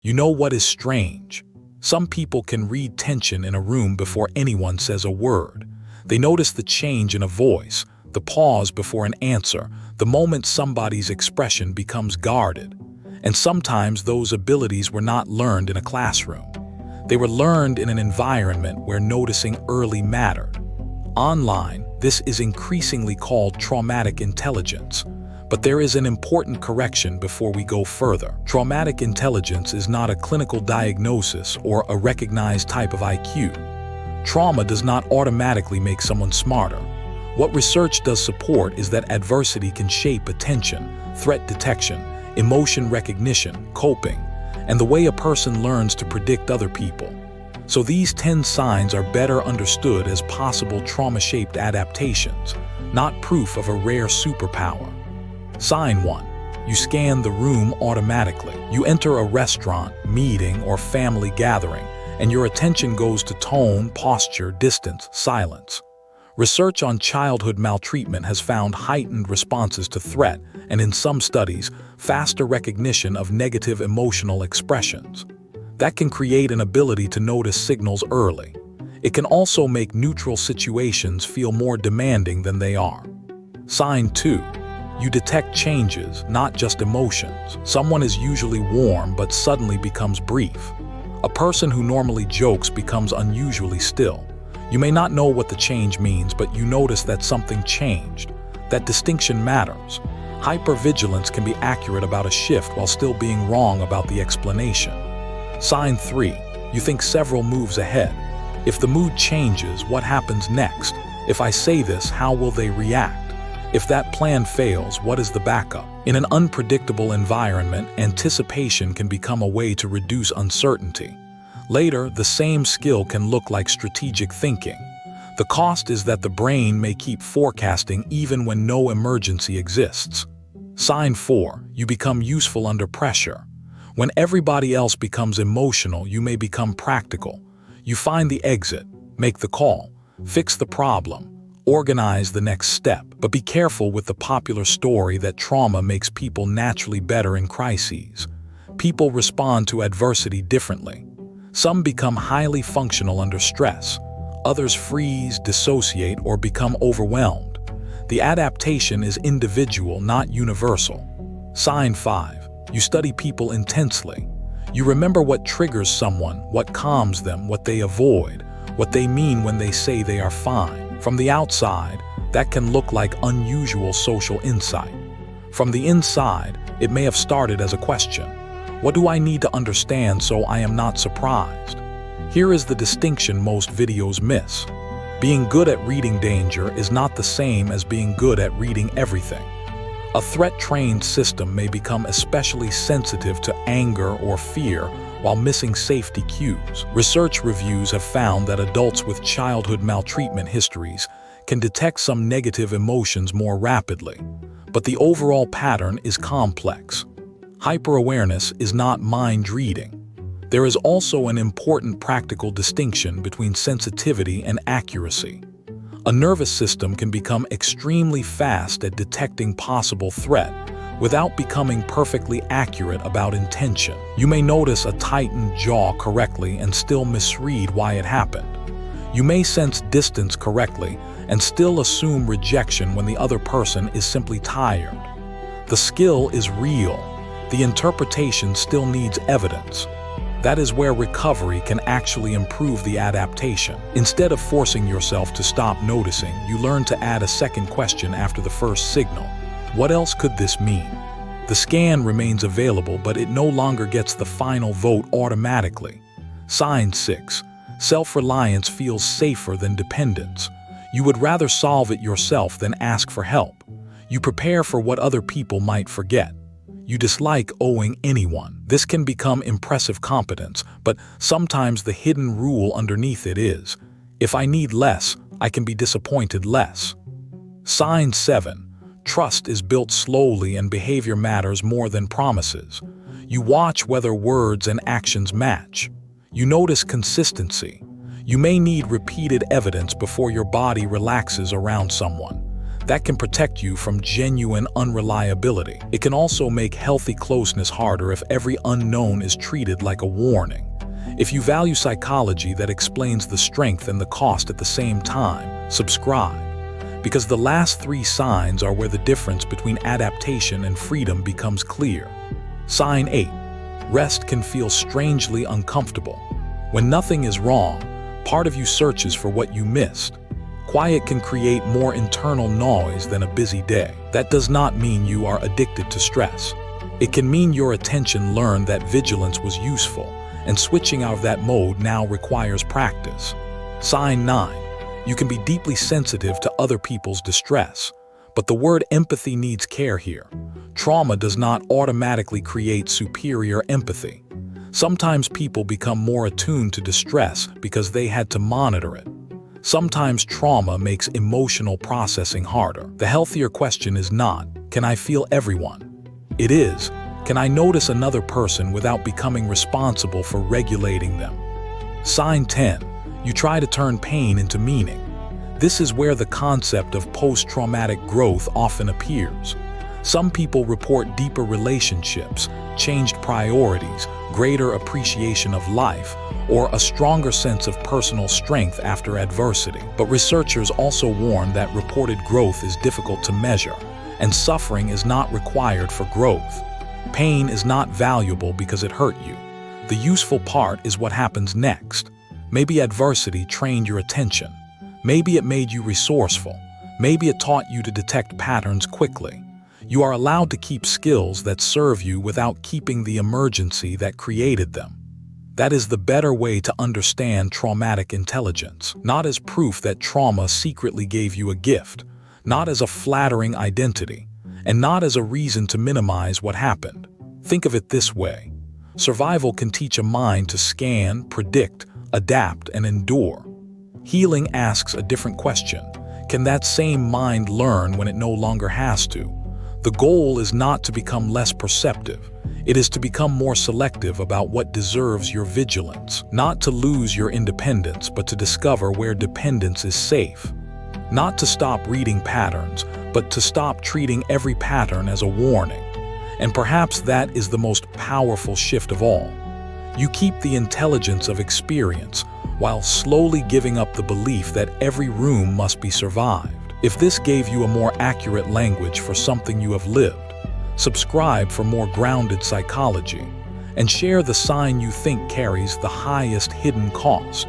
You know what is strange? Some people can read tension in a room before anyone says a word. They notice the change in a voice, the pause before an answer, the moment somebody's expression becomes guarded. And sometimes those abilities were not learned in a classroom. They were learned in an environment where noticing early mattered. Online, this is increasingly called traumatic intelligence. But there is an important correction before we go further. Traumatic intelligence is not a clinical diagnosis or a recognized type of IQ. Trauma does not automatically make someone smarter. What research does support is that adversity can shape attention, threat detection, emotion recognition, coping, and the way a person learns to predict other people. So these 10 signs are better understood as possible trauma-shaped adaptations, not proof of a rare superpower. Sign 1. You scan the room automatically. You enter a restaurant, meeting, or family gathering, and your attention goes to tone, posture, distance, silence. Research on childhood maltreatment has found heightened responses to threat, and in some studies, faster recognition of negative emotional expressions. That can create an ability to notice signals early. It can also make neutral situations feel more demanding than they are. Sign 2. You detect changes, not just emotions. Someone is usually warm but suddenly becomes brief. A person who normally jokes becomes unusually still. You may not know what the change means, but you notice that something changed. That distinction matters. Hypervigilance can be accurate about a shift while still being wrong about the explanation. Sign 3. You think several moves ahead. If the mood changes, what happens next? If I say this, how will they react? If that plan fails, what is the backup? In an unpredictable environment, anticipation can become a way to reduce uncertainty. Later, the same skill can look like strategic thinking. The cost is that the brain may keep forecasting even when no emergency exists. Sign 4. You become useful under pressure. When everybody else becomes emotional, you may become practical. You find the exit, make the call, fix the problem, organize the next step. But be careful with the popular story that trauma makes people naturally better in crises. People respond to adversity differently. Some become highly functional under stress. Others freeze, dissociate, or become overwhelmed. The adaptation is individual, not universal. Sign 5. You study people intensely. You remember what triggers someone, what calms them, what they avoid, what they mean when they say they are fine. From the outside, that can look like unusual social insight. From the inside, it may have started as a question. What do I need to understand so I am not surprised? Here is the distinction most videos miss. Being good at reading danger is not the same as being good at reading everything. A threat-trained system may become especially sensitive to anger or fear while missing safety cues. Research reviews have found that adults with childhood maltreatment histories can detect some negative emotions more rapidly, but the overall pattern is complex. Hyperawareness is not mind reading. There is also an important practical distinction between sensitivity and accuracy. A nervous system can become extremely fast at detecting possible threat without becoming perfectly accurate about intention. You may notice a tightened jaw correctly and still misread why it happened. You may sense distance correctly and still assume rejection when the other person is simply tired. The skill is real. The interpretation still needs evidence. That is where recovery can actually improve the adaptation. Instead of forcing yourself to stop noticing, you learn to add a second question after the first signal. What else could this mean? The scan remains available, but it no longer gets the final vote automatically. Sign 6. Self-reliance feels safer than dependence. You would rather solve it yourself than ask for help. You prepare for what other people might forget. You dislike owing anyone. This can become impressive competence, but sometimes the hidden rule underneath it is, if I need less, I can be disappointed less. Sign 7. Trust is built slowly and behavior matters more than promises. You watch whether words and actions match. You notice consistency. You may need repeated evidence before your body relaxes around someone. That can protect you from genuine unreliability. It can also make healthy closeness harder if every unknown is treated like a warning. If you value psychology that explains the strength and the cost at the same time, subscribe. Because the last 3 signs are where the difference between adaptation and freedom becomes clear. Sign 8. Rest can feel strangely uncomfortable. When nothing is wrong, part of you searches for what you missed. Quiet can create more internal noise than a busy day. That does not mean you are addicted to stress. It can mean your attention learned that vigilance was useful, and switching out of that mode now requires practice. Sign 9. You can be deeply sensitive to other people's distress, but the word empathy needs care here. Trauma does not automatically create superior empathy. Sometimes people become more attuned to distress because they had to monitor it. Sometimes trauma makes emotional processing harder. The healthier question is not, can I feel everyone? It is, can I notice another person without becoming responsible for regulating them? Sign 10. You try to turn pain into meaning. This is where the concept of post-traumatic growth often appears. Some people report deeper relationships, changed priorities, greater appreciation of life, or a stronger sense of personal strength after adversity. But researchers also warn that reported growth is difficult to measure, and suffering is not required for growth. Pain is not valuable because it hurt you. The useful part is what happens next. Maybe adversity trained your attention. Maybe it made you resourceful. Maybe it taught you to detect patterns quickly. You are allowed to keep skills that serve you without keeping the emergency that created them. That is the better way to understand traumatic intelligence, not as proof that trauma secretly gave you a gift, not as a flattering identity, and not as a reason to minimize what happened. Think of it this way. Survival can teach a mind to scan, predict, adapt, and endure. Healing asks a different question. Can that same mind learn when it no longer has to? The goal is not to become less perceptive. It is to become more selective about what deserves your vigilance. Not to lose your independence, but to discover where dependence is safe. Not to stop reading patterns, but to stop treating every pattern as a warning. And perhaps that is the most powerful shift of all. You keep the intelligence of experience while slowly giving up the belief that every room must be survived. If this gave you a more accurate language for something you have lived, subscribe for more grounded psychology, and share the sign you think carries the highest hidden cost.